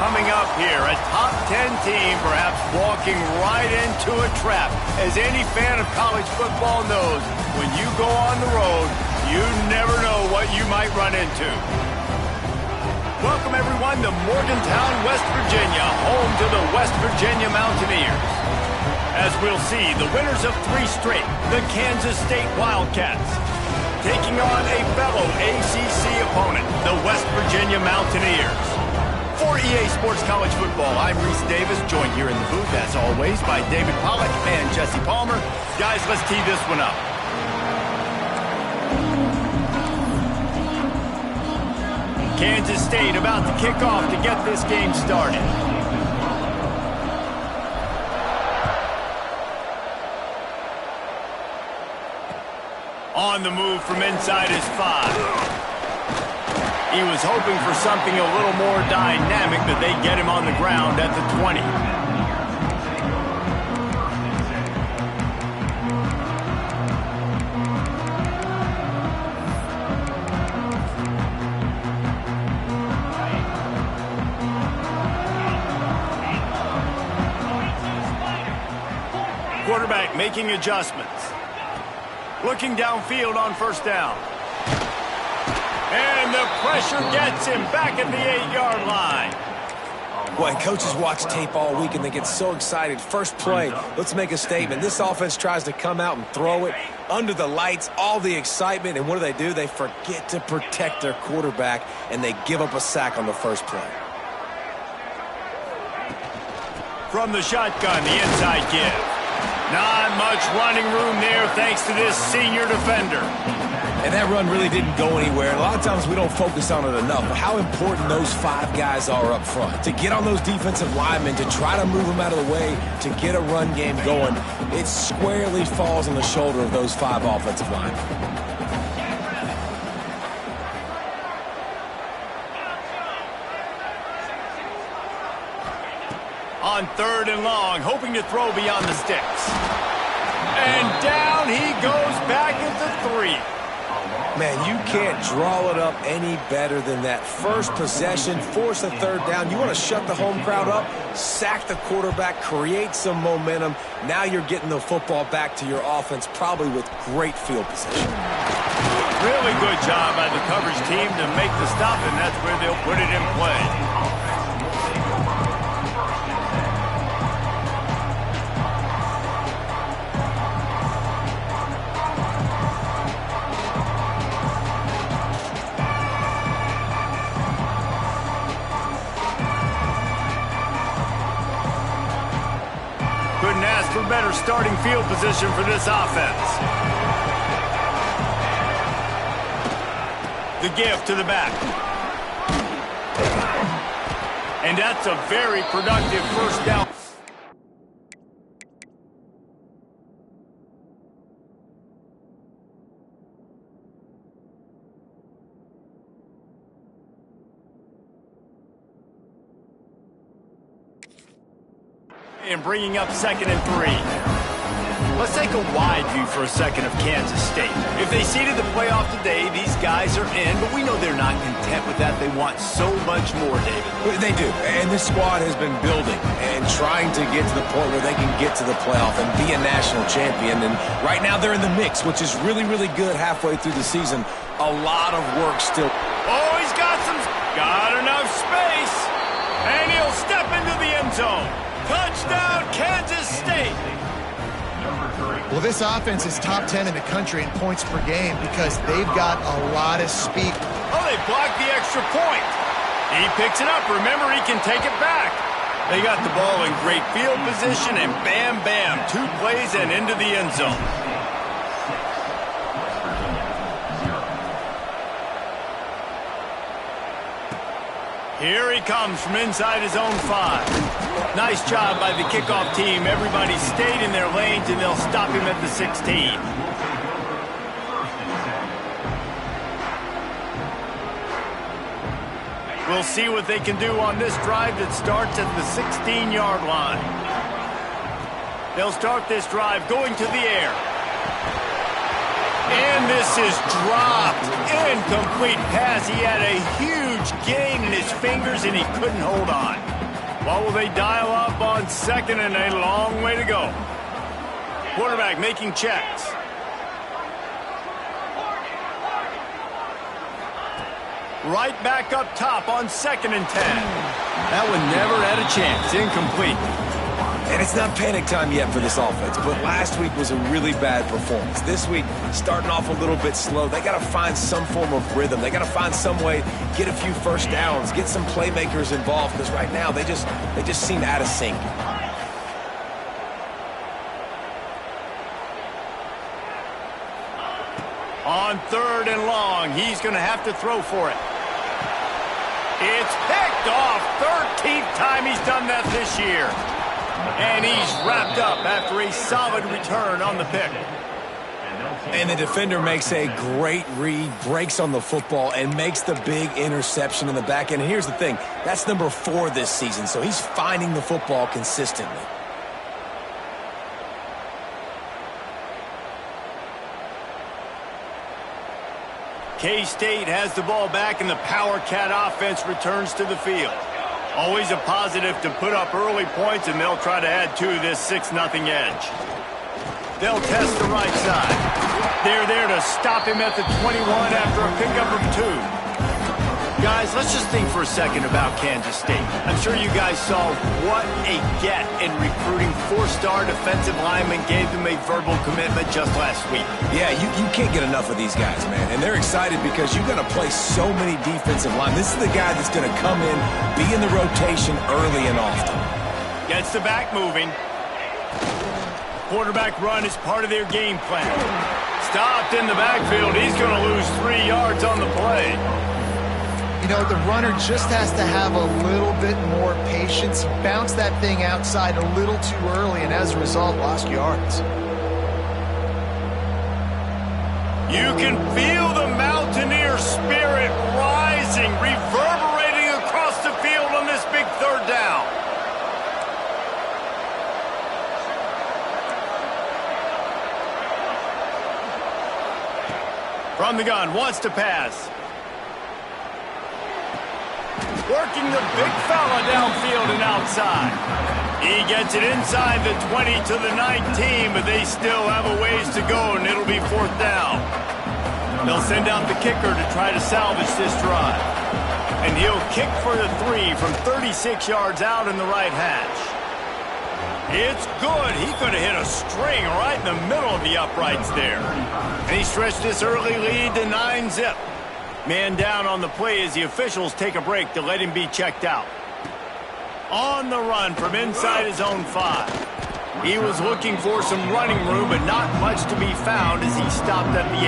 Coming up here, a top 10 team perhaps walking right into a trap. As any fan of college football knows, when you go on the road, you never know what you might run into. Welcome, everyone, to Morgantown, West Virginia, home to the West Virginia Mountaineers. As we'll see, the winners of 3 straight, the Kansas State Wildcats, taking on a fellow ACC opponent, the West Virginia Mountaineers. For EA Sports College Football, I'm Reese Davis, joined here in the booth, as always, by David Pollack and Jesse Palmer. Guys, let's tee this one up. Kansas State about to kick off to get this game started. On the move from inside his 5. He was hoping for something a little more dynamic, but they get him on the ground at the 20. Quarterback making adjustments. Looking downfield on first down. And the pressure gets him back at the 8-yard line. Boy, coaches watch tape all week and they get so excited. First play, let's make a statement. This offense tries to come out and throw it under the lights, all the excitement, and what do? They forget to protect their quarterback, and they give up a sack on the first play. From the shotgun, the inside give. Not much running room there thanks to this senior defender. And that run really didn't go anywhere. A lot of times we don't focus on it enough, but how important those 5 guys are up front. To get on those defensive linemen, to try to move them out of the way, to get a run game going, it squarely falls on the shoulder of those 5 offensive linemen. On 3rd and long, hoping to throw beyond the sticks. And down he goes back at the 3. Man, you can't draw it up any better than that. First possession, force a 3rd down. You want to shut the home crowd up, sack the quarterback, create some momentum. Now you're getting the football back to your offense, probably with great field position. Really good job by the coverage team to make the stop, and that's where they'll put it in play. Couldn't ask for better starting field position for this offense. The give to the back. And that's a very productive first down. And bringing up 2nd and 3. Let's take a wide view for a second of Kansas State. If they seeded the playoff today, these guys are in, but we know they're not content with that. They want so much more, David. They do, and this squad has been building and trying to get to the point where they can get to the playoff and be a national champion. And right now they're in the mix, which is really, really good halfway through the season. A lot of work still. Oh, he's got enough space, and he'll step into the end zone. Touchdown, Kansas State. Well, this offense is top 10 in the country in points per game because they've got a lot of speed. Oh, they blocked the extra point. He picks it up. Remember, he can take it back. They got the ball in great field position, and bam, bam, 2 plays and into the end zone. Here he comes from inside his own 5. Nice job by the kickoff team. Everybody stayed in their lanes, and they'll stop him at the 16. We'll see what they can do on this drive that starts at the 16-yard line. They'll start this drive going to the air. And this is dropped. Incomplete pass. He had a huge gain in his fingers, and he couldn't hold on. What will they dial up on second and a long way to go? Quarterback making checks. Right back up top on 2nd and 10. That one never had a chance. Incomplete. And it's not panic time yet for this offense, but last week was a really bad performance. This week, starting off a little bit slow. They got to find some form of rhythm. They got to find some way, get a few first downs, get some playmakers involved, because right now they just seem out of sync. On 3rd and long, he's going to have to throw for it. It's picked off. 13th time he's done that this year. And he's wrapped up after a solid return on the pick. And the defender makes a great read, breaks on the football, and makes the big interception in the back end. And here's the thing, that's number 4 this season, so he's finding the football consistently. K-State has the ball back, and the Power Cat offense returns to the field. Always a positive to put up early points, and they'll try to add to this 6-0 edge. They'll test the right side. They're there to stop him at the 21 after a pickup of 2. Guys, let's just think for a second about Kansas State. I'm sure you guys saw what a get in recruiting 4-star defensive linemen gave them a verbal commitment just last week. Yeah, you can't get enough of these guys, man. And they're excited because you're going to play so many defensive linemen. This is the guy that's going to come in, be in the rotation early and often. Gets the back moving. Quarterback run is part of their game plan. Stopped in the backfield. He's going to lose 3 yards on the play. You know, the runner just has to have a little bit more patience. He bounced that thing outside a little too early, and as a result, lost yards. You can feel the Mountaineer spirit rising, reverberating across the field on this big 3rd down. From the gun, wants to pass. Working the big fella downfield and outside. He gets it inside the 20 to the 19, but they still have a ways to go, and it'll be 4th down. They'll send out the kicker to try to salvage this drive. And he'll kick for the 3 from 36 yards out in the right hash. It's good. He could have hit a string right in the middle of the uprights there. And he stretched this early lead to 9-zip. Man down on the play as the officials take a break to let him be checked out. On the run from inside his own 5. He was looking for some running room, but not much to be found as he stopped at the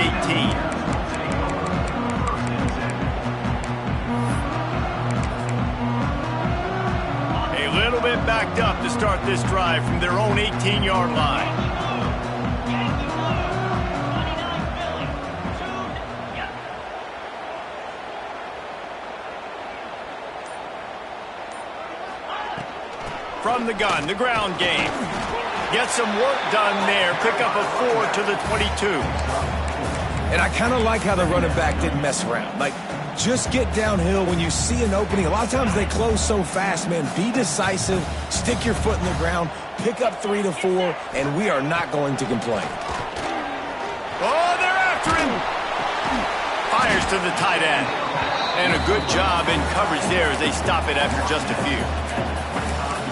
18. A little bit backed up to start this drive from their own 18-yard line. From the gun, the ground game. Get some work done there. Pick up a 4 to the 22. And I kind of like how the running back didn't mess around. Like, just get downhill when you see an opening. A lot of times they close so fast, man. Be decisive. Stick your foot in the ground. Pick up 3 to 4, and we are not going to complain. Oh, they're after him. Fires to the tight end. And a good job in coverage there as they stop it after just a few.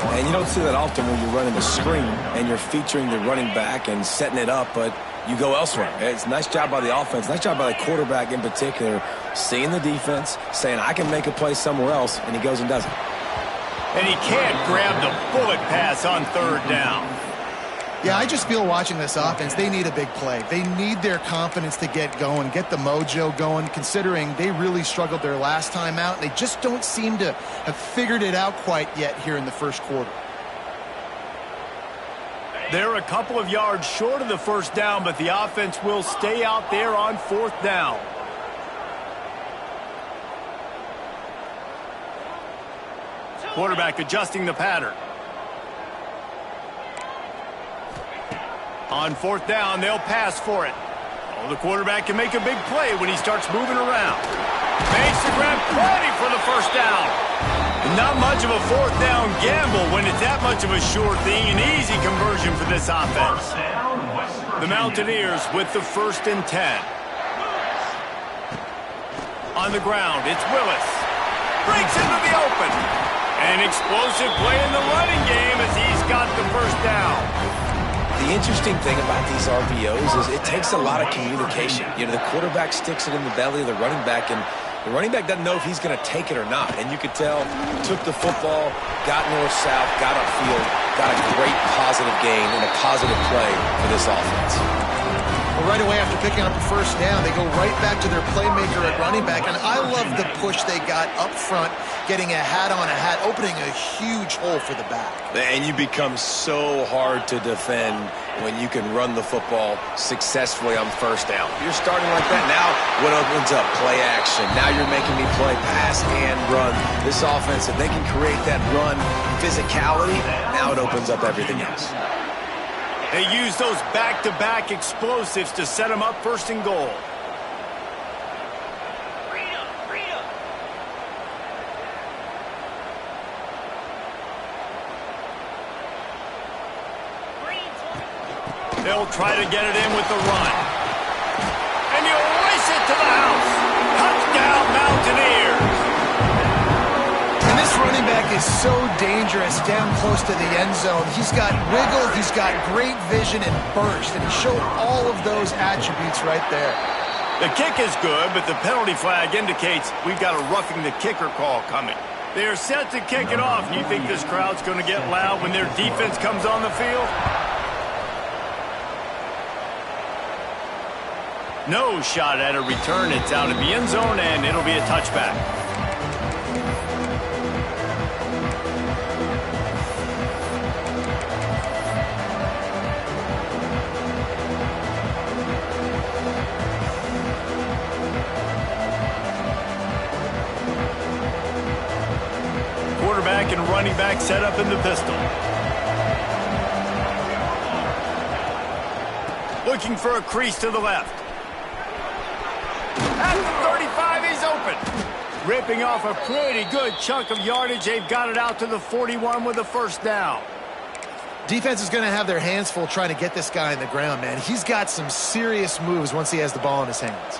And you don't see that often when you're running a screen and you're featuring the running back and setting it up, but you go elsewhere. It's a nice job by the offense, nice job by the quarterback in particular, seeing the defense, saying, I can make a play somewhere else, and he goes and does it. And he can't grab the bullet pass on 3rd down. Yeah, I just feel watching this offense, they need a big play. They need their confidence to get going, get the mojo going, considering they really struggled their last time out. They just don't seem to have figured it out quite yet here in the first quarter. They're a couple of yards short of the 1st down, but the offense will stay out there on 4th down. Quarterback adjusting the pattern. On 4th down, they'll pass for it. Oh, the quarterback can make a big play when he starts moving around. Makes the grab, plenty for the 1st down. And Not much of a fourth down gamble when it's that much of a sure thing. An easy conversion for this offense. The Mountaineers with the 1st and 10. On the ground, it's Willis. Breaks into the open. An explosive play in the running game as he's got the 1st down. The interesting thing about these RPOs is it takes a lot of communication. You know, the quarterback sticks it in the belly of the running back, and the running back doesn't know if he's going to take it or not. And you could tell, took the football, got north-south, got upfield, got a great positive gain and a positive play for this offense. Well, right away after picking up the 1st down, they go right back to their playmaker at running back. And I love the push they got up front, getting a hat on a hat, opening a huge hole for the back. And you become so hard to defend when you can run the football successfully on 1st down. You're starting like that. Now what opens up? Play action. Now you're making me play pass and run. This offense, if they can create that run physicality, now it opens up everything else. They use those back-to-back explosives to set them up 1st and goal. They'll try to get it in with the run. And he'll race it to the house. Touchdown, Mountaineers. And this running back is so dangerous down close to the end zone. He's got wiggle, he's got great vision and burst, and he showed all of those attributes right there. The kick is good, but the penalty flag indicates we've got a roughing the kicker call coming. They are set to kick it off. You think this crowd's going to get loud when their defense comes on the field? No shot at a return. It's out of the end zone, and it'll be a touchback. Quarterback and running back set up in the pistol. Looking for a crease to the left. At the 35, he's open. Ripping off a pretty good chunk of yardage. They've got it out to the 41 with a 1st down. Defense is going to have their hands full trying to get this guy in the ground, man. He's got some serious moves once he has the ball in his hands.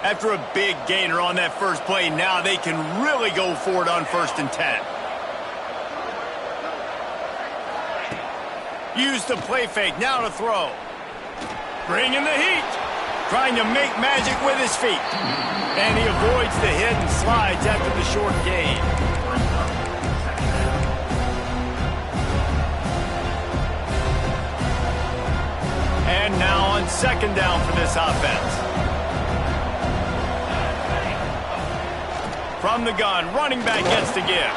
After a big gainer on that 1st play, now they can really go for it on 1st and 10. Use the play fake, now to throw. Bring in the heat. Trying to make magic with his feet. And he avoids the hit and slides after the short gain. And now on 2nd down for this offense. From the gun, running back gets to give.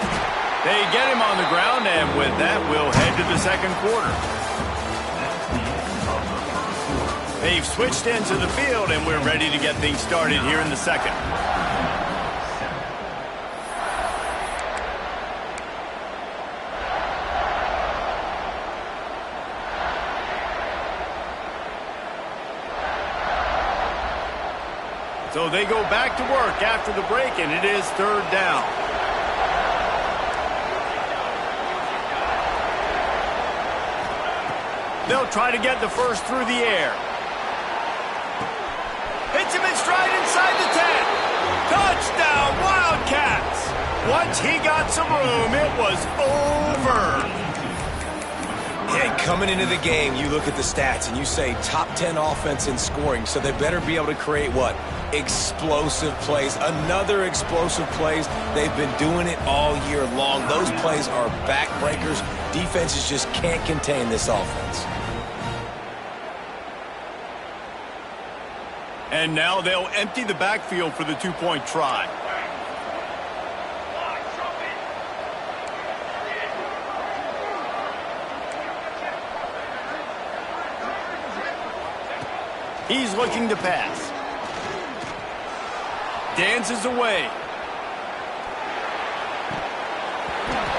They get him on the ground, and with that, we'll head to the 2nd quarter. They've switched into the field, and we're ready to get things started here in the 2nd. So they go back to work after the break, and it is 3rd down. They'll try to get the 1st through the air. Hits him in stride inside the 10. Touchdown, Wildcats! Once he got some room, it was over. Yeah, coming into the game, you look at the stats and you say top 10 offense in scoring, so they better be able to create what? Explosive plays. Another explosive plays. They've been doing it all year long. Those plays are backbreakers. Defenses just can't contain this offense. And now they'll empty the backfield for the 2-point try. He's looking to pass. Dances away.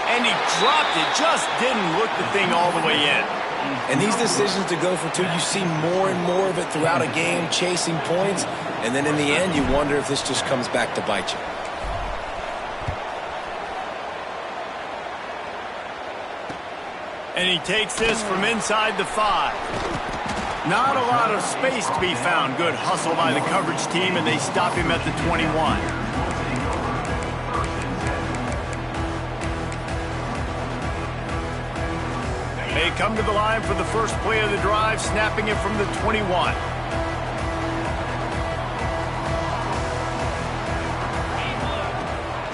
And he dropped it, just didn't look the thing all the way in. And these decisions to go for two, you see more and more of it throughout a game, chasing points. And then in the end, you wonder if this just comes back to bite you. And he takes this from inside the 5. Not a lot of space to be found. Good hustle by the coverage team, and they stop him at the 21. They come to the line for the first play of the drive, snapping it from the 21.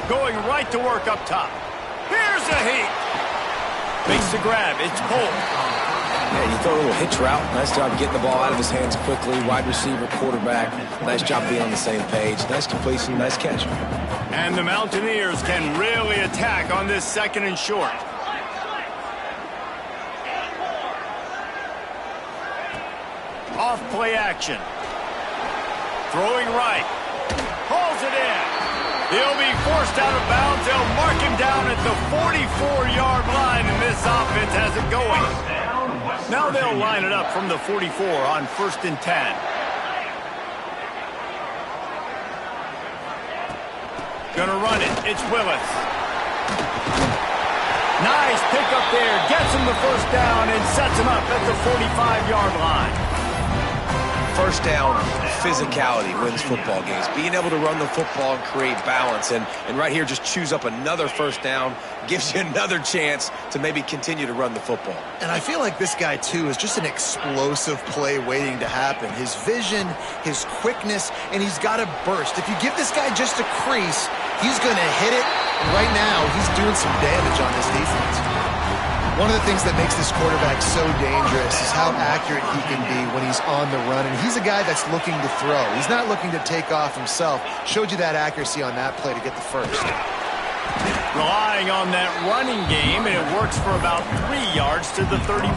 Going right to work up top. Here's a heat. Makes the grab. It's Cole. Yeah, you throw a little hitch route. Nice job getting the ball out of his hands quickly. Wide receiver, quarterback. Nice job being on the same page. Nice completion, nice catch. And the Mountaineers can really attack on this 2nd and short. Off play action. Throwing right. Hauls it in. He'll be forced out of bounds. They'll mark him down at the 44-yard line, and this offense has it going. Now they'll line it up from the 44 on 1st and 10. Gonna run it. It's Willis. Nice pick up there. Gets him the first down and sets him up at the 45-yard line. First down, physicality wins football games. Being able to run the football and create balance. And right here, just choose up another first down. Gives you another chance to maybe continue to run the football. And I feel like this guy, too, is just an explosive play waiting to happen. His vision, his quickness, and he's got a burst. If you give this guy just a crease, he's going to hit it. And right now, he's doing some damage on this defense. One of the things that makes this quarterback so dangerous is how accurate he can be when he's on the run. And he's a guy that's looking to throw. He's not looking to take off himself. Showed you that accuracy on that play to get the first. Relying on that running game, and it works for about 3 yards to the 31.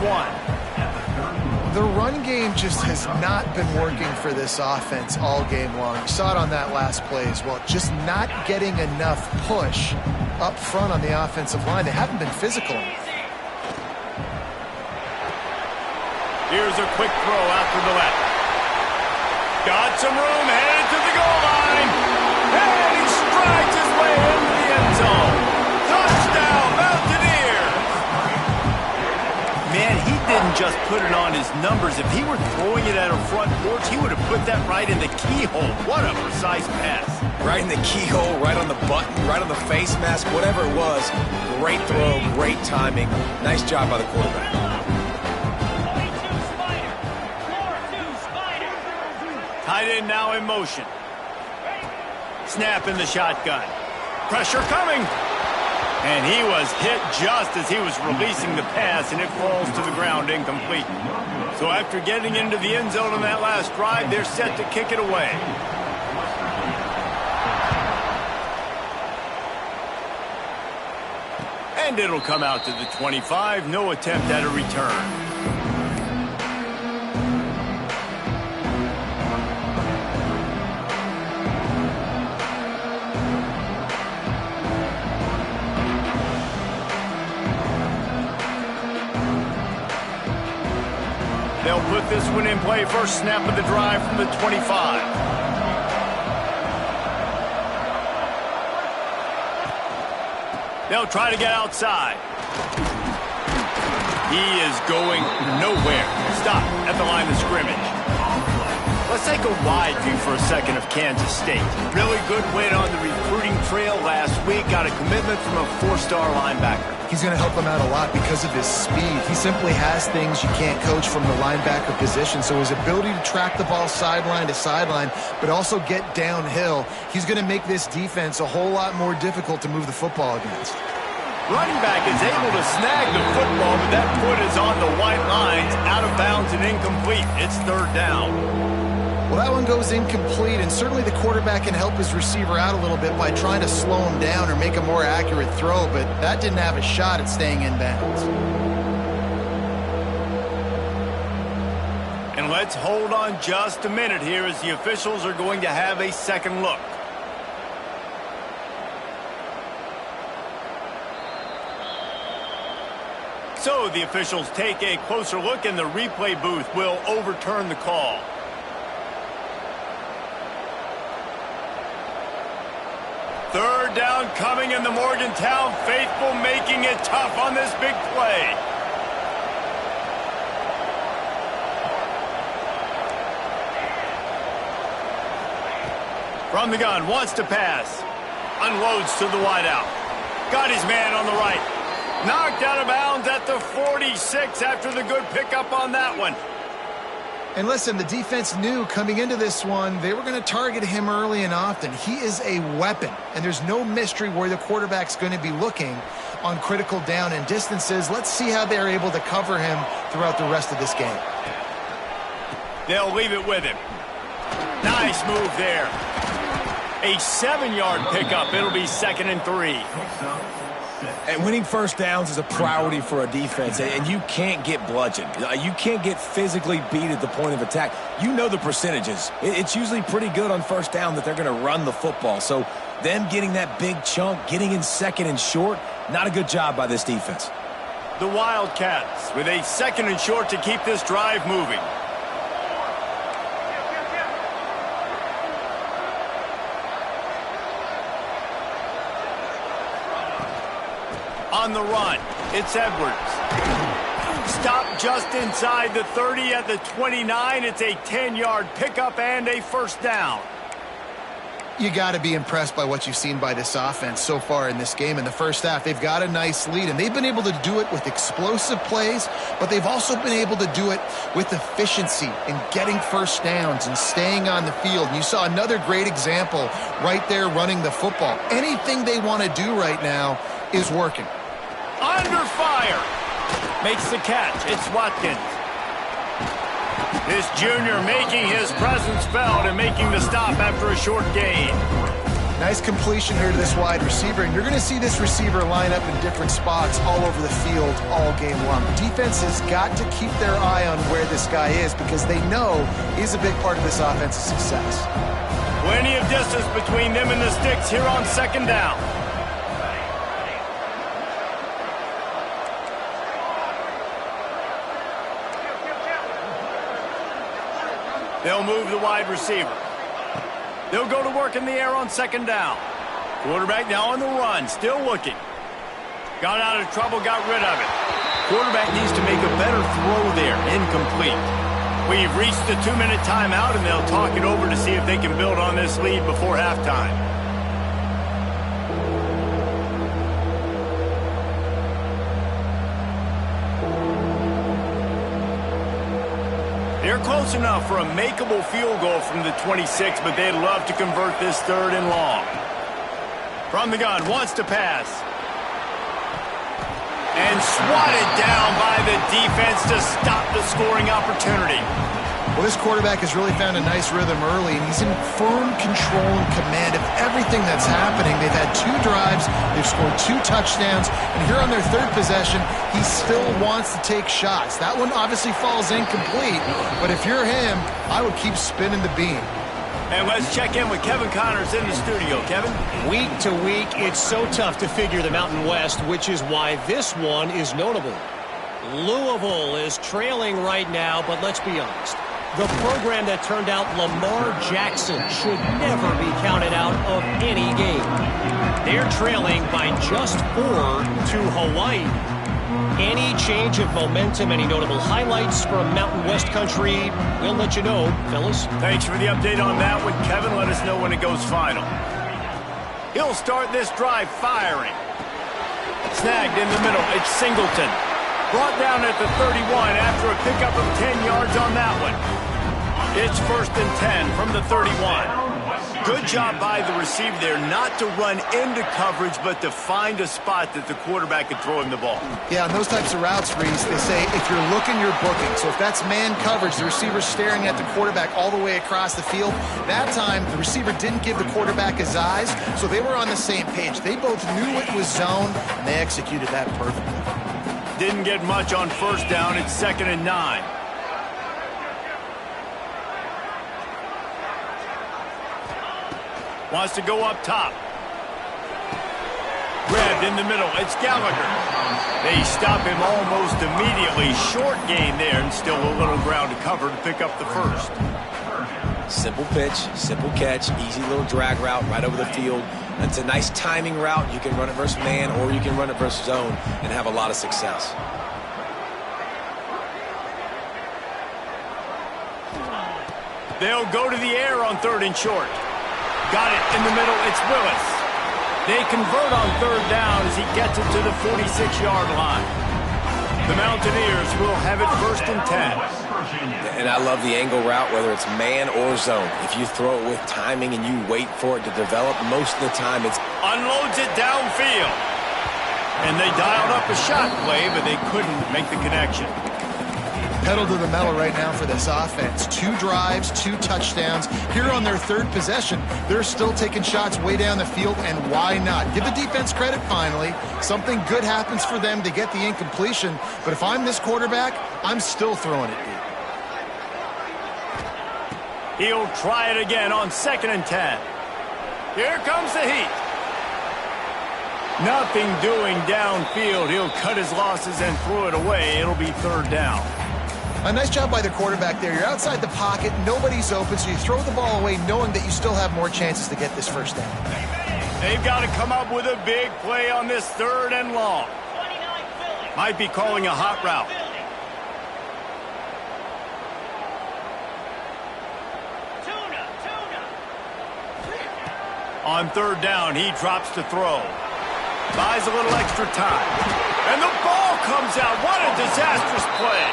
The run game just has not been working for this offense all game long. You saw it on that last play as well. Just not getting enough push up front on the offensive line. They haven't been physical. Here's a quick throw out to the left. Got some room, headed to the goal line. And he strides his way into the end zone. Touchdown, Mountaineers! Man, he didn't just put it on his numbers. If he were throwing it at a front porch, he would have put that right in the keyhole. What a precise pass. Right in the keyhole, right on the button, right on the face mask, whatever it was. Great throw, great timing. Nice job by the quarterback. Tight end now in motion. Snap in the shotgun. Pressure coming. And he was hit just as he was releasing the pass, and it falls to the ground incomplete. So after getting into the end zone on that last drive, they're set to kick it away. And it'll come out to the 25. No attempt at a return. They'll put this one in play. First snap of the drive from the 25. They'll try to get outside. He is going nowhere. Stop at the line of scrimmage. Let's take a wide view for a second of Kansas State. Really good win on the recruiting trail last week. Got a commitment from a 4-star linebacker. He's going to help them out a lot because of his speed. He simply has things you can't coach from the linebacker position. So his ability to track the ball sideline to sideline, but also get downhill, he's going to make this defense a whole lot more difficult to move the football against. Running back is able to snag the football, but that foot is on the white lines, out of bounds and incomplete. It's third down. Well, that one goes incomplete, and certainly the quarterback can help his receiver out a little bit by trying to slow him down or make a more accurate throw, but that didn't have a shot at staying in bounds. And let's hold on just a minute here as the officials are going to have a second look. So the officials take a closer look, and the replay booth will overturn the call. Third down coming, in the Morgantown faithful making it tough on this big play. From the gun, wants to pass. Unloads to the wideout. Got his man on the right. Knocked out of bounds at the 46 after the good pickup on that one. And listen, the defense knew coming into this one, they were going to target him early and often. He is a weapon, and there's no mystery where the quarterback's going to be looking on critical down and distances. Let's see how they're able to cover him throughout the rest of this game. They'll leave it with him. Nice move there. A 7-yard pickup. It'll be 2nd and 3. And winning first downs is a priority for a defense, and you can't get bludgeoned. You can't get physically beat at the point of attack. You know the percentages. It's usually pretty good on first down that they're going to run the football. So them getting that big chunk, getting in 2nd and short, not a good job by this defense. The Wildcats with a 2nd and short to keep this drive moving. On the run, it's Edwards. Stop just inside the 30 at the 29. It's a 10-yard pickup and a first down. You got to be impressed by what you've seen by this offense so far in this game. In the first half, they've got a nice lead, and they've been able to do it with explosive plays, but they've also been able to do it with efficiency and getting first downs and staying on the field. And you saw another great example right there running the football. Anything they want to do right now is working. Under fire. Makes the catch. It's Watkins. This junior making his presence felt and making the stop after a short gain. Nice completion here to this wide receiver, and you're going to see this receiver line up in different spots all over the field all game long. Defense has got to keep their eye on where this guy is because they know he's a big part of this offense's success. Plenty of distance between them and the sticks here on 2nd down. They'll move the wide receiver. They'll go to work in the air on 2nd down. Quarterback now on the run, still looking. Got out of trouble, got rid of it. Quarterback needs to make a better throw there, incomplete. We've reached the 2-minute timeout, and they'll talk it over to see if they can build on this lead before halftime. They're close enough for a makeable field goal from the 26, but they'd love to convert this 3rd and long. From the gun, wants to pass. And swatted down by the defense to stop the scoring opportunity. Well, this quarterback has really found a nice rhythm early, and he's in firm control and command of everything that's happening. They've had 2 drives, they've scored 2 touchdowns, and here on their 3rd possession, he still wants to take shots. That one obviously falls incomplete, but if you're him, I would keep spinning the beam. And let's check in with Kevin Connors in the studio. Kevin? Week to week, it's so tough to figure the Mountain West, which is why this one is notable. Louisville is trailing right now, but let's be honest. The program that turned out Lamar Jackson should never be counted out of any game. They're trailing by just 4 to Hawaii. Any change of momentum, any notable highlights from Mountain West country, we'll let you know, fellas. Thanks for the update on that one, Kevin. Let us know when it goes final. He'll start this drive firing. Snagged in the middle. It's Singleton. Brought down at the 31 after a pickup of 10 yards on that one. It's 1st and 10 from the 31. Good job by the receiver there not to run into coverage, but to find a spot that the quarterback could throw him the ball. Yeah, and those types of routes, Reese, they say if you're looking, you're booking. So if that's man coverage, the receiver's staring at the quarterback all the way across the field. That time, the receiver didn't give the quarterback his eyes, so they were on the same page. They both knew it was zone, and they executed that perfectly. Didn't get much on 1st down. It's 2nd and 9. Wants to go up top. Grabbed in the middle. It's Gallagher. They stop him almost immediately. Short gain there, and still a little ground to cover to pick up the first. Simple pitch, simple catch, easy little drag route right over the field. It's a nice timing route. You can run it versus man, or you can run it versus zone and have a lot of success. They'll go to the air on 3rd and short. Got it in the middle. It's Willis. They convert on 3rd down as he gets it to the 46-yard line. The Mountaineers will have it 1st and 10. And I love the angle route, whether it's man or zone. If you throw it with timing and you wait for it to develop, most of the time it's... Unloads it downfield. And they dialed up a shot play, but they couldn't make the connection. Pedal to the metal right now for this offense. 2 drives, 2 touchdowns. Here on their 3rd possession, they're still taking shots way down the field, and why not? Give the defense credit finally. Something good happens for them to get the incompletion, but if I'm this quarterback, I'm still throwing it deep. He'll try it again on 2nd and 10. Here comes the heat. Nothing doing downfield. He'll cut his losses and throw it away. It'll be 3rd down. A nice job by the quarterback there. You're outside the pocket, nobody's open, so you throw the ball away knowing that you still have more chances to get this 1st down. They've got to come up with a big play on this 3rd and long. Might be calling a hot route. On 3rd down, he drops to throw. Buys a little extra time. And the ball comes out. What a disastrous play.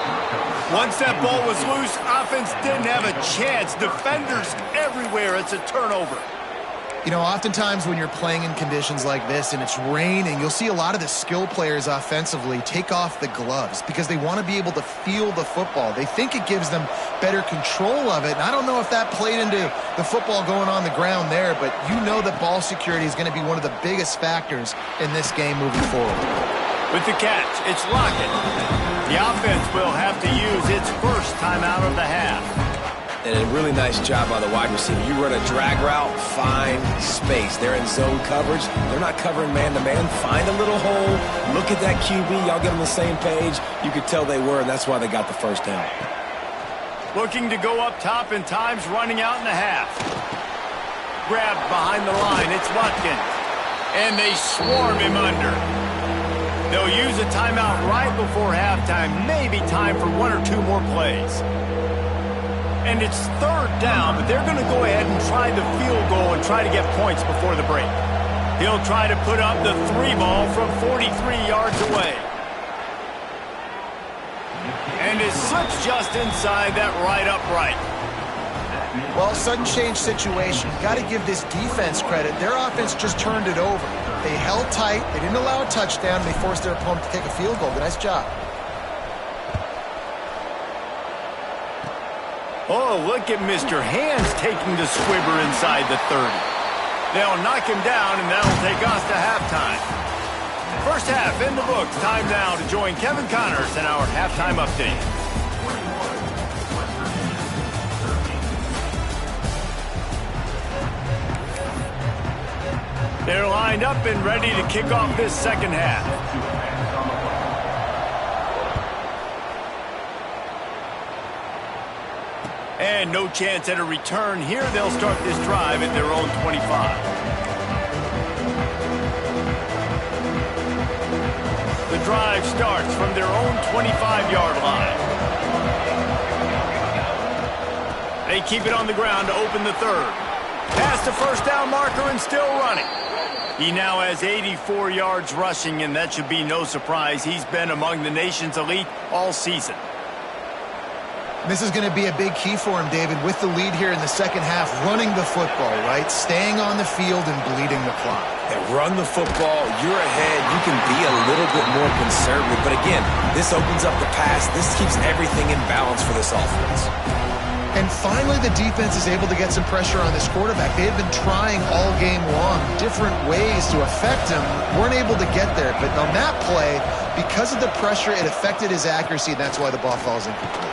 Once that ball was loose, offense didn't have a chance. Defenders everywhere. It's a turnover. You know, oftentimes when you're playing in conditions like this and it's raining, you'll see a lot of the skill players offensively take off the gloves because they want to be able to feel the football. They think it gives them better control of it. And I don't know if that played into the football going on the ground there, but you know that ball security is going to be one of the biggest factors in this game moving forward. With the catch, it's Lockett. The offense will have to use its first timeout of the half. And a really nice job by the wide receiver. You run a drag route, find space. They're in zone coverage. They're not covering man-to-man. Find a little hole. Look at that QB. Y'all get on the same page. You could tell they were, and that's why they got the 1st down. Looking to go up top, and time's running out in the half. Grabbed behind the line. It's Watkins. And they swarm him under. They'll use a timeout right before halftime. Maybe time for 1 or 2 more plays. And it's 3rd down, but they're going to go ahead and try the field goal and try to get points before the break. He'll try to put up the 3 ball from 43 yards away. And it slips just inside that right upright. Well, sudden change situation. Got to give this defense credit. Their offense just turned it over. They held tight. They didn't allow a touchdown. They forced their opponent to take a field goal. Nice job. Oh, look at Mr. Hands taking the squibber inside the 30. They'll knock him down, and that'll take us to halftime. First half in the books. Time now to join Kevin Connors in our halftime update. They're lined up and ready to kick off this 2nd half. And no chance at a return here. They'll start this drive at their own 25. The drive starts from their own 25-yard line. They keep it on the ground to open the 3rd. Past the 1st down marker and still running. He now has 84 yards rushing, and that should be no surprise. He's been among the nation's elite all season. This is going to be a big key for him, David, with the lead here in the 2nd half, running the football, right? Staying on the field and bleeding the clock. And run the football, you're ahead, you can be a little bit more conservative. But again, this opens up the pass. This keeps everything in balance for this offense. And finally, the defense is able to get some pressure on this quarterback. They had been trying all game long different ways to affect him. Weren't able to get there. But on that play, because of the pressure, it affected his accuracy, and that's why the ball falls incomplete.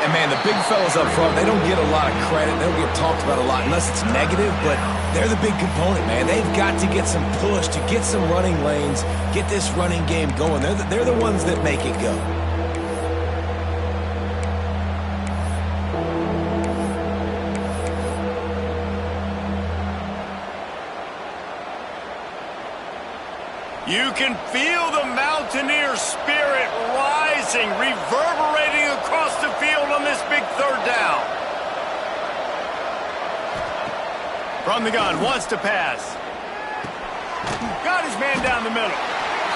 And, man, the big fellas up front, they don't get a lot of credit. They don't get talked about a lot unless it's negative. But They're the big component, man. They've got to get some push, to get some running lanes, get this running game going. They're the ones that make it go. You can feel the Mountaineer spirit rising, reverberating across the field on this big third down. From the gun, wants to pass. Got his man down the middle.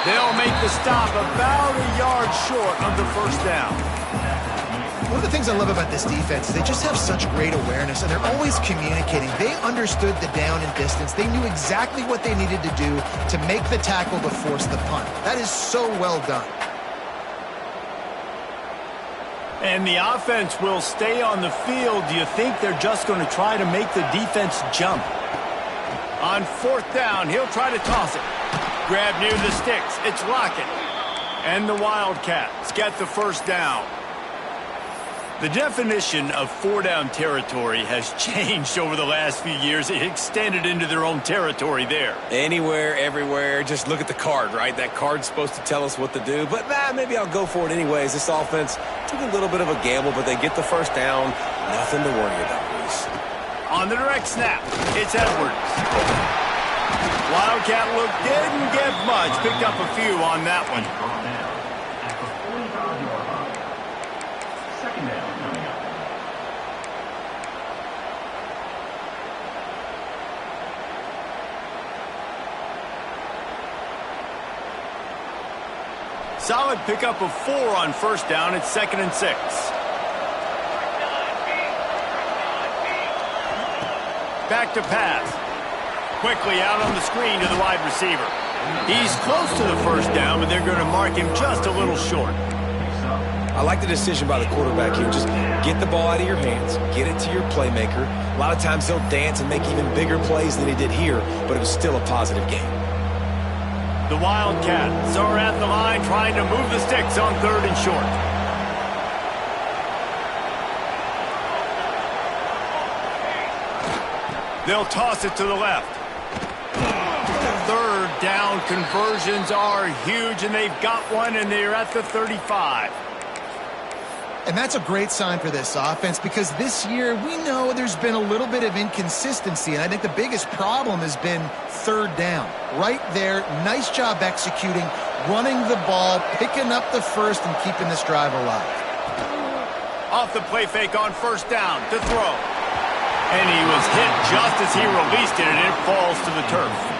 They'll make the stop about a yard short of the first down. One of the things I love about this defense is they just have such great awareness, and they're always communicating. They understood the down and distance. They knew exactly what they needed to do to make the tackle to force the punt. That is so well done. And the offense will stay on the field. Do you think they're just going to try to make the defense jump? On fourth down, he'll try to toss it. Grab near the sticks. It's Lockett. And the Wildcats get the first down. The definition of four-down territory has changed over the last few years. It extended into their own territory there. Anywhere, everywhere, just look at the card, right? That card's supposed to tell us what to do, but maybe I'll go for it anyways. This offense took a little bit of a gamble, but they get the first down. Nothing to worry about, Reese. On the direct snap, it's Edwards. Wildcat look didn't get much. Picked up a few on that one. Solid pickup of 4 on first down. It's 2nd and 6. Back to pass. Quickly out on the screen to the wide receiver. He's close to the first down, but they're going to mark him just a little short. I like the decision by the quarterback here. Just get the ball out of your hands, get it to your playmaker. A lot of times he'll dance and make even bigger plays than he did here, but it was still a positive game. The Wildcats are at the line trying to move the sticks on 3rd and short. They'll toss it to the left. 3rd down conversions are huge, and they've got one, and they're at the 35. And that's a great sign for this offense, because this year we know there's been a little bit of inconsistency, and I think the biggest problem has been 3rd down. Right there, nice job executing, running the ball, picking up the first, and keeping this drive alive. Off the play fake on first down to throw. And he was hit just as he released it, and it falls to the turf.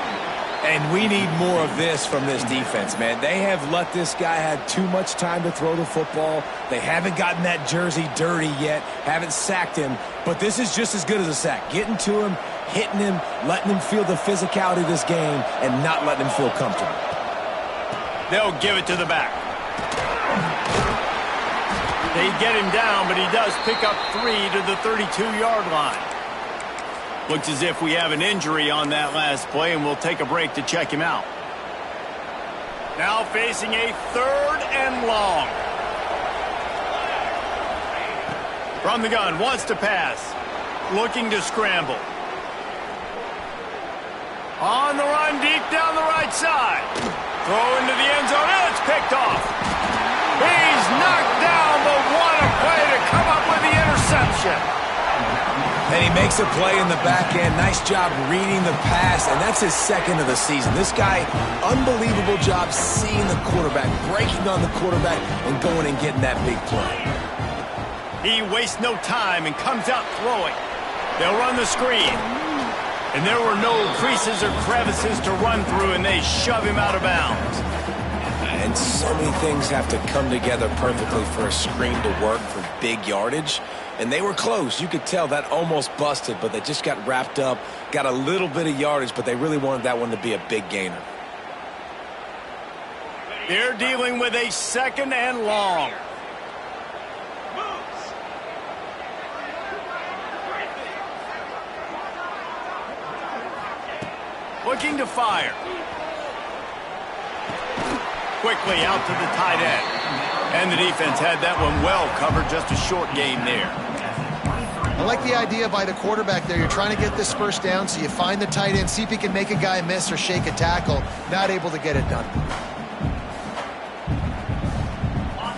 And we need more of this from this defense, man. They have let this guy have too much time to throw the football. They haven't gotten that jersey dirty yet, haven't sacked him. But this is just as good as a sack. Getting to him, hitting him, letting him feel the physicality of this game, and not letting him feel comfortable. They'll give it to the back. They get him down, but he does pick up 3 to the 32-yard line. Looks as if we have an injury on that last play, and we'll take a break to check him out. Now facing a 3rd and long. From the gun, wants to pass. Looking to scramble. On the run, deep down the right side. Throw into the end zone, and it's picked off. He's knocked down, but what a play to come up with the interception. And he makes a play in the back end. Nice job reading the pass, and that's his 2nd of the season. This guy, unbelievable job seeing the quarterback, breaking on the quarterback, and going and getting that big play. He wastes no time and comes out throwing. They'll run the screen. And there were no creases or crevices to run through, and they shove him out of bounds. And so many things have to come together perfectly for a screen to work for big yardage. And they were close. You could tell that almost busted, but they just got wrapped up, got a little bit of yardage, but they really wanted that one to be a big gainer. They're dealing with a 2nd and long. Looking to fire. Quickly out to the tight end. And the defense had that one well covered, just a short gain there. I like the idea by the quarterback there. You're trying to get this first down, so you find the tight end, see if he can make a guy miss or shake a tackle. Not able to get it done.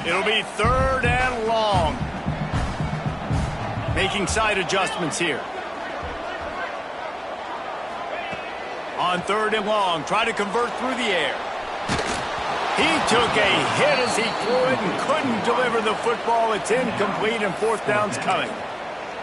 It'll be 3rd and long. Making side adjustments here. On 3rd and long, try to convert through the air. He took a hit as he threw it and couldn't deliver the football. It's incomplete and 4th down's coming.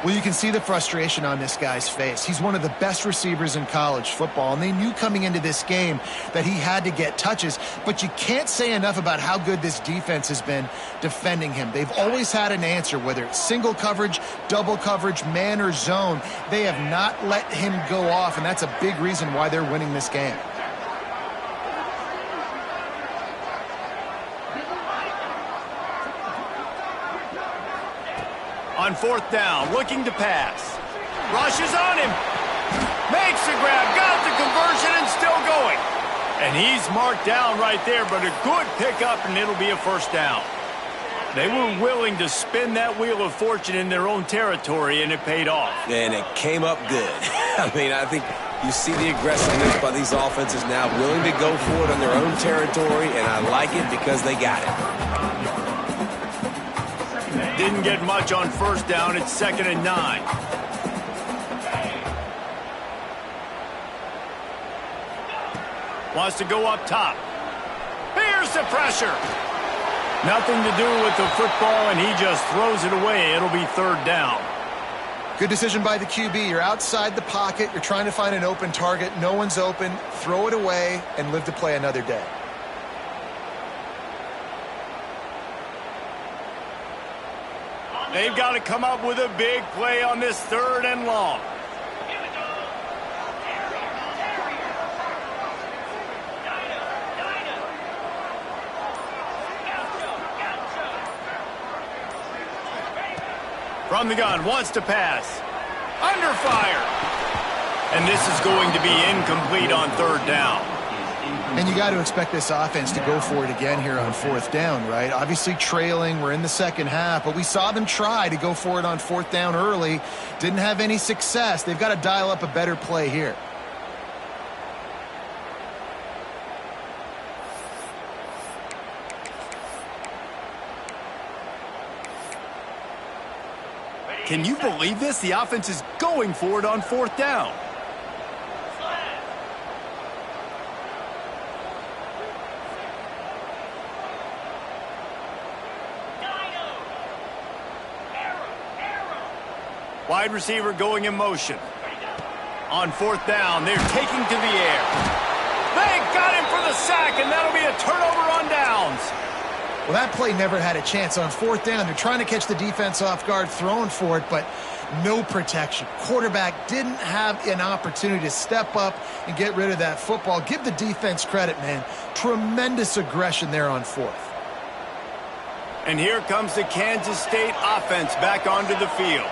Well, you can see the frustration on this guy's face. He's one of the best receivers in college football, and they knew coming into this game that he had to get touches, but you can't say enough about how good this defense has been defending him. They've always had an answer, whether it's single coverage, double coverage, man or zone. They have not let him go off, and that's a big reason why they're winning this game. On 4th down, looking to pass. Rushes on him. Makes the grab, got the conversion, and still going. And he's marked down right there, but a good pickup, and it'll be a 1st down. They were willing to spin that wheel of fortune in their own territory, and it paid off. And it came up good. I mean, I think you see the aggressiveness by these offenses now, willing to go for it on their own territory, and I like it because they got it. Didn't get much on 1st down. It's 2nd and 9. Wants to go up top. Here's the pressure. Nothing to do with the football, and he just throws it away. It'll be 3rd down. Good decision by the QB. You're outside the pocket. You're trying to find an open target. No one's open. Throw it away and live to play another day. They've got to come up with a big play on this 3rd and long. From the gun, wants to pass. Under fire. And this is going to be incomplete on 3rd down. And you got to expect this offense to go for it again here on 4th down, right? Obviously trailing, we're in the 2nd half, but we saw them try to go for it on 4th down early. Didn't have any success. They've got to dial up a better play here. Can you believe this? The offense is going for it on 4th down. Wide receiver going in motion. On 4th down, they're taking to the air. They got him for the sack, and that'll be a turnover on downs. Well, that play never had a chance. On 4th down, they're trying to catch the defense off guard, throwing for it, but no protection. Quarterback didn't have an opportunity to step up and get rid of that football. Give the defense credit, man. Tremendous aggression there on 4th. And here comes the Kansas State offense back onto the field.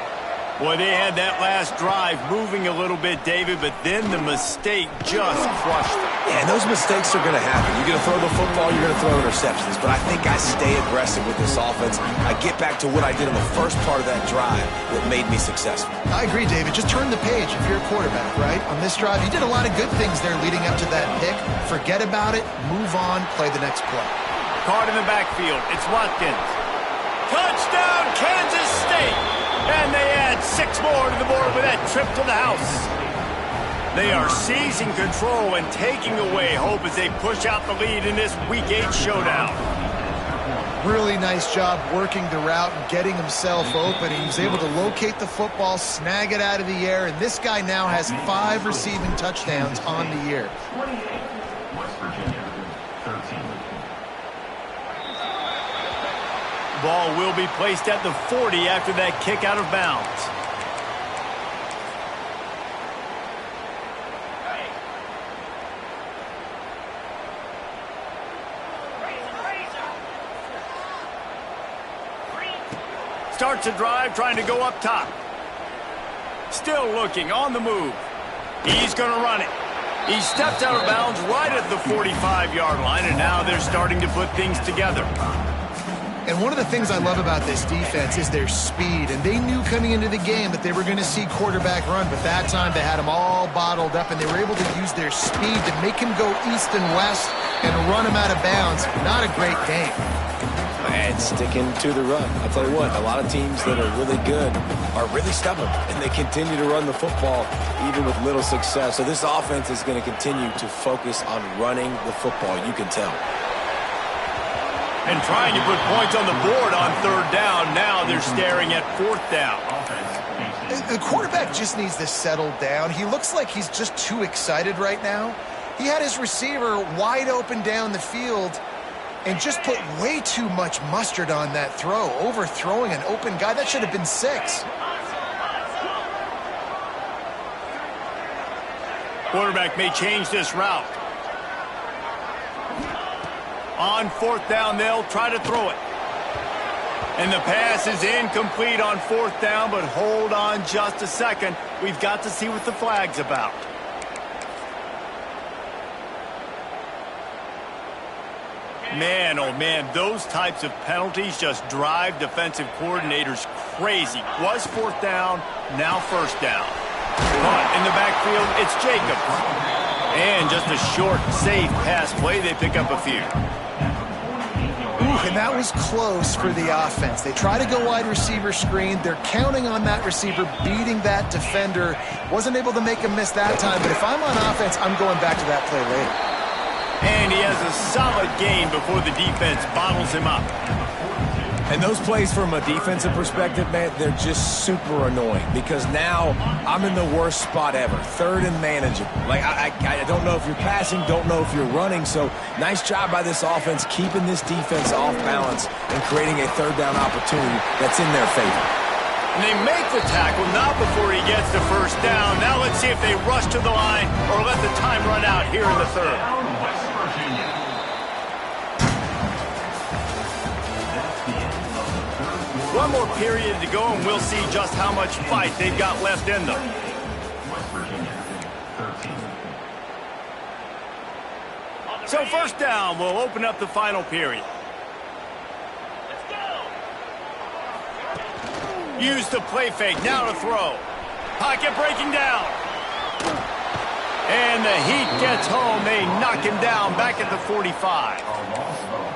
Boy, they had that last drive moving a little bit, David, but then the mistake just crushed them. Yeah, and those mistakes are going to happen. You're going to throw the football, you're going to throw interceptions. But I think I stay aggressive with this offense. I get back to what I did in the first part of that drive that made me successful. I agree, David. Just turn the page if you're a quarterback, right? On this drive, you did a lot of good things there leading up to that pick. Forget about it, move on, play the next play. Card in the backfield. It's Watkins. Touchdown, Kansas State! And they add 6 more to the board with that trip to the house. They are seizing control and taking away hope as they push out the lead in this Week 8 showdown. Really nice job working the route and getting himself open. He was able to locate the football, snag it out of the air, and this guy now has 5 receiving touchdowns on the year. Ball will be placed at the 40 after that kick out of bounds. Starts a drive trying to go up top. Still looking on the move. He's going to run it. He steps out of bounds right at the 45-yard line, and now they're starting to put things together. And one of the things I love about this defense is their speed. And they knew coming into the game that they were going to see quarterback run. But that time they had him all bottled up, and they were able to use their speed to make him go east and west and run him out of bounds. Not a great game. And sticking to the run. I'll tell you what, a lot of teams that are really good are really stubborn, and they continue to run the football even with little success. So this offense is going to continue to focus on running the football, you can tell. And trying to put points on the board on third down. Now they're staring at fourth down. The quarterback just needs to settle down. He looks like he's just too excited right now. He had his receiver wide open down the field and just put way too much mustard on that throw, overthrowing an open guy. That should have been 6. Quarterback may change this route. On fourth down, they'll try to throw it. And the pass is incomplete on fourth down, but hold on just a second. We've got to see what the flag's about. Man, oh man, those types of penalties just drive defensive coordinators crazy. Was fourth down, now first down. But in the backfield, it's Jacobs. And just a short, safe pass play, they pick up a few. And that was close for the offense. They try to go wide receiver screen. They're counting on that receiver beating that defender. Wasn't able to make him miss that time, but if I'm on offense, I'm going back to that play later. And he has a solid gain before the defense bottles him up. And those plays from a defensive perspective, man, they're just super annoying because now I'm in the worst spot ever. Third and manageable. Like, I don't know if you're passing, don't know if you're running. So nice job by this offense keeping this defense off balance and creating a third down opportunity that's in their favor. And they make the tackle, not before he gets the first down. Now let's see if they rush to the line or let the time run out here in the third. One more period to go, and we'll see just how much fight they've got left in them. So first down, we'll open up the final period. Use the play fake, now to throw. Pocket breaking down. And the Heat gets home. They knock him down back at the 45.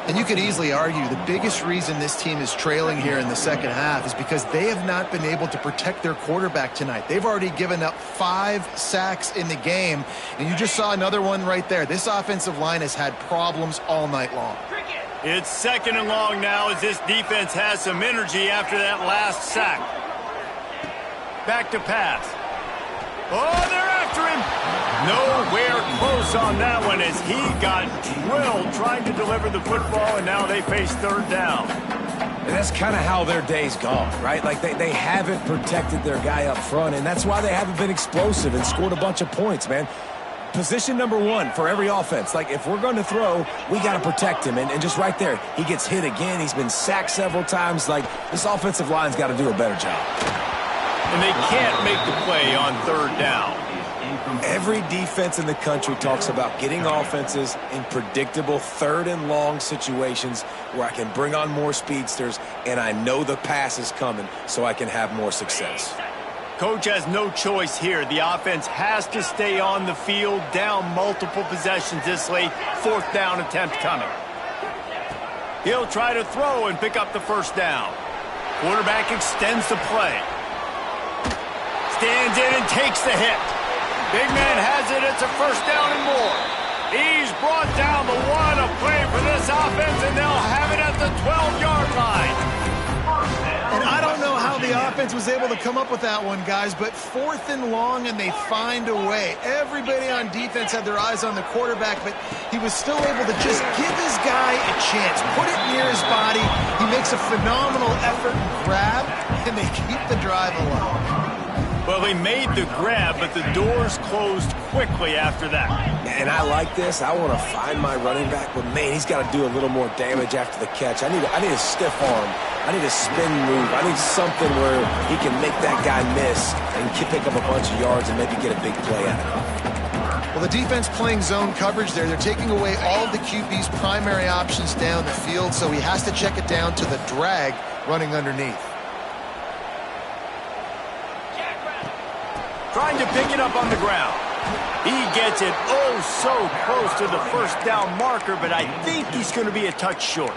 And you could easily argue the biggest reason this team is trailing here in the second half is because they have not been able to protect their quarterback tonight. They've already given up 5 sacks in the game, and you just saw another one right there. This offensive line has had problems all night long. It's second and long now as this defense has some energy after that last sack. Back to pass. Oh, they're after him. Nowhere close on that one as he got drilled trying to deliver the football, and now they face third down. And that's kind of how their day's gone, right? Like they haven't protected their guy up front, and that's why they haven't been explosive and scored a bunch of points, man. Position number 1 for every offense. Like, if we're going to throw, we got to protect him. And just right there, he gets hit again. He's been sacked several times. Like, this offensive line's got to do a better job. And they can't make the play on third down. Every defense in the country talks about getting offenses in predictable third and long situations where I can bring on more speedsters and I know the pass is coming so I can have more success. Coach has no choice here. The offense has to stay on the field, down multiple possessions this late. Fourth down attempt coming. He'll try to throw and pick up the first down. Quarterback extends the play. Stands in and takes the hit. Big man has it. It's a first down and more. He's brought down the one. A play for this offense, and they'll have it at the 12-yard line. And I don't know how the offense was able to come up with that one, guys, but fourth and long, and they find a way. Everybody on defense had their eyes on the quarterback, but he was still able to just give his guy a chance, put it near his body. He makes a phenomenal effort and grab, and they keep the drive alive. Well, he made the grab, but the doors closed quickly after that. And I like this. I want to find my running back, but, man, he's got to do a little more damage after the catch. I need a stiff arm. I need a spin move. I need something where he can make that guy miss and pick up a bunch of yards and maybe get a big play out of it. Well, the defense playing zone coverage there. They're taking away all of the QB's primary options down the field, so he has to check it down to the drag running underneath. Trying to pick it up on the ground. He gets it oh so close to the first down marker, but I think he's going to be a touch short.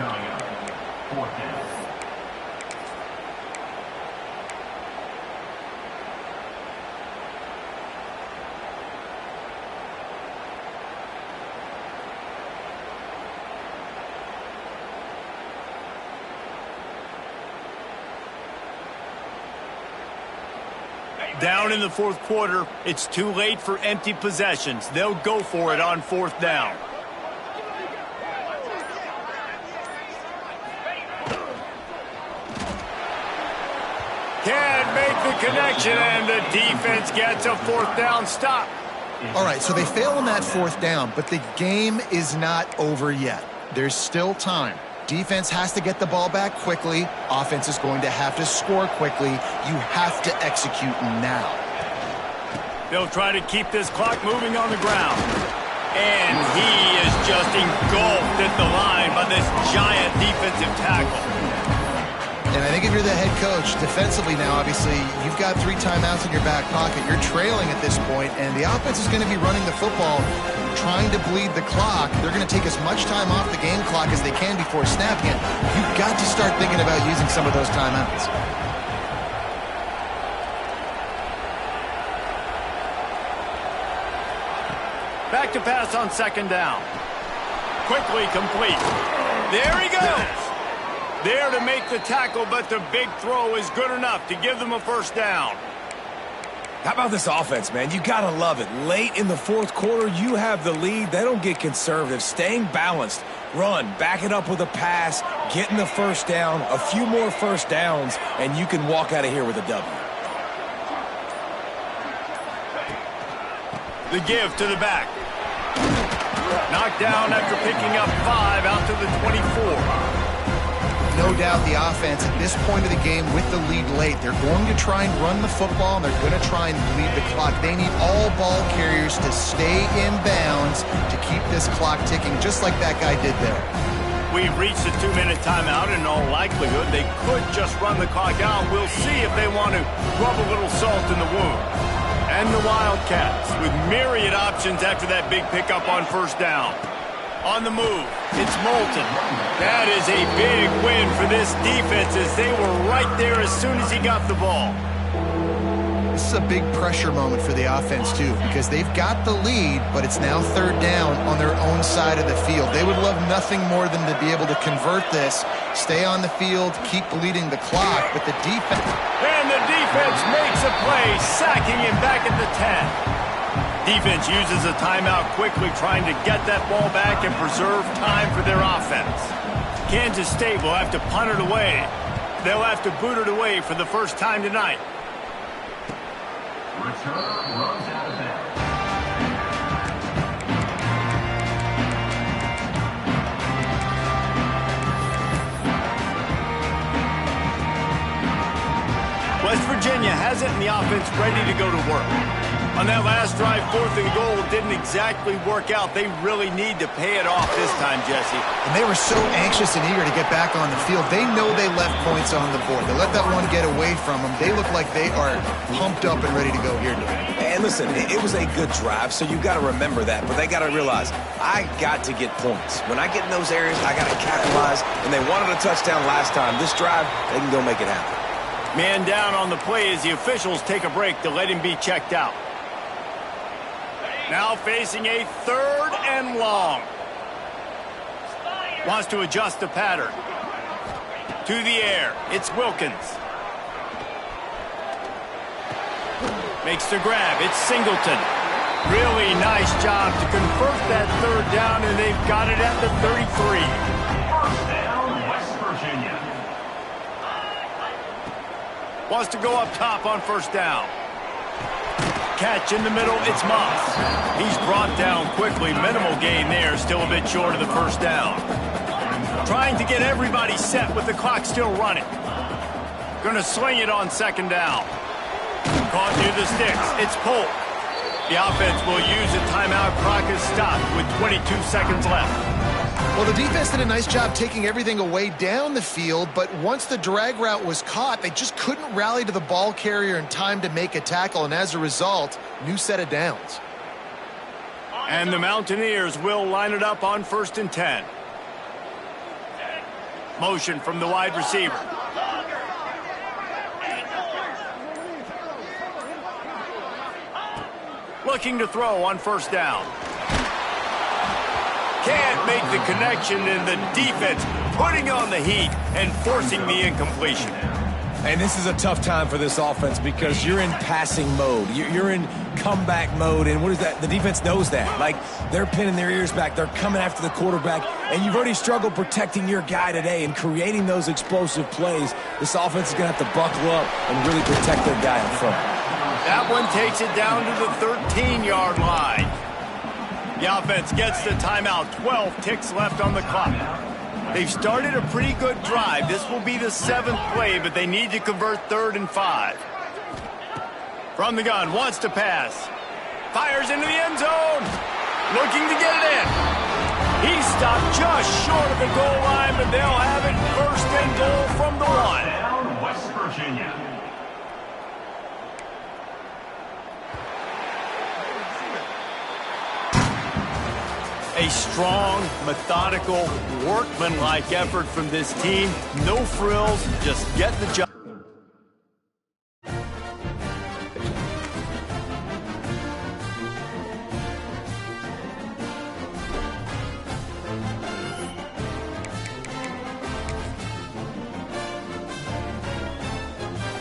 Down in the fourth quarter, it's too late for empty possessions. They'll go for it on fourth down. Can't make the connection, and the defense gets a fourth down stop. All right, so they fail on that fourth down, but the game is not over yet. There's still time. Defense has to get the ball back quickly. Offense is going to have to score quickly. You have to execute now. They'll try to keep this clock moving on the ground. And he is just engulfed at the line by this giant defensive tackle. And I think if you're the head coach, defensively now, obviously, you've got 3 timeouts in your back pocket. You're trailing at this point, and the offense is going to be running the football, trying to bleed the clock. They're going to take as much time off the game clock as they can before snapping it. You've got to start thinking about using some of those timeouts. Back to pass on second down. Quickly complete. There he goes. There to make the tackle, but the big throw is good enough to give them a first down. How about this offense, man? You got to love it. Late in the fourth quarter, you have the lead. They don't get conservative. Staying balanced. Run, back it up with a pass, getting the first down, a few more first downs, and you can walk out of here with a W. The give to the back. Knocked down after picking up 5 out to the 24. No doubt the offense at this point of the game with the lead late, they're going to try and run the football, and they're going to try and bleed the clock. They need all ball carriers to stay in bounds to keep this clock ticking, just like that guy did there. We've reached the 2-minute timeout. In all likelihood, they could just run the clock out. We'll see if they want to rub a little salt in the wound. And the Wildcats with myriad options after that big pickup on first down. On the move, it's Moulton. That is a big win for this defense as they were right there as soon as he got the ball. This is a big pressure moment for the offense, too, because they've got the lead, but it's now third down on their own side of the field. They would love nothing more than to be able to convert this, stay on the field, keep bleeding the clock, but the defense... And the defense makes a play, sacking him back at the 10. Defense uses a timeout quickly, trying to get that ball back and preserve time for their offense. Kansas State will have to punt it away. They'll have to boot it away for the first time tonight. Return runs out of bounds. West Virginia has it, and the offense ready to go to work. On that last drive, 4th and goal didn't exactly work out. They really need to pay it off this time, Jesse. And they were so anxious and eager to get back on the field. They know they left points on the board. They let that one get away from them. They look like they are pumped up and ready to go here today. And listen, it was a good drive, so you got to remember that. But they got to realize, I got to get points. When I get in those areas, I got to capitalize. And they wanted a touchdown last time. This drive, they can go make it happen. Man down on the play as the officials take a break to let him be checked out. Now facing a 3rd and long. Wants to adjust the pattern. To the air. It's Wilkins. Makes the grab. It's Singleton. Really nice job to convert that 3rd down, and they've got it at the 33. First down, West Virginia. Wants to go up top on first down. Catch in the middle, it's Moss. He's brought down quickly. Minimal gain there, still a bit short of the first down. Trying to get everybody set with the clock still running. Gonna sling it on second down. Caught near the sticks, it's Polk. The offense will use a timeout. Clock is stopped with 22 seconds left. Well, the defense did a nice job taking everything away down the field, but once the drag route was caught, they just couldn't rally to the ball carrier in time to make a tackle, and as a result, new set of downs. And the Mountaineers will line it up on 1st and 10. Motion from the wide receiver. Looking to throw on 1st down. Can't make the connection, and the defense putting on the heat and forcing the incompletion. And this is a tough time for this offense because you're in passing mode. You're in comeback mode, and what is that? The defense knows that. Like, they're pinning their ears back. They're coming after the quarterback, and you've already struggled protecting your guy today and creating those explosive plays. This offense is going to have to buckle up and really protect their guy up front. That one takes it down to the 13-yard line. The offense gets the timeout. 12 ticks left on the clock. They've started a pretty good drive. This will be the 7th play, but they need to convert 3rd and 5. From the gun, wants to pass. Fires into the end zone. Looking to get it in. He stopped just short of the goal line, but they'll have it 1st and goal from the 1. Down, West Virginia. A strong, methodical, workmanlike effort from this team. No frills, just get the job.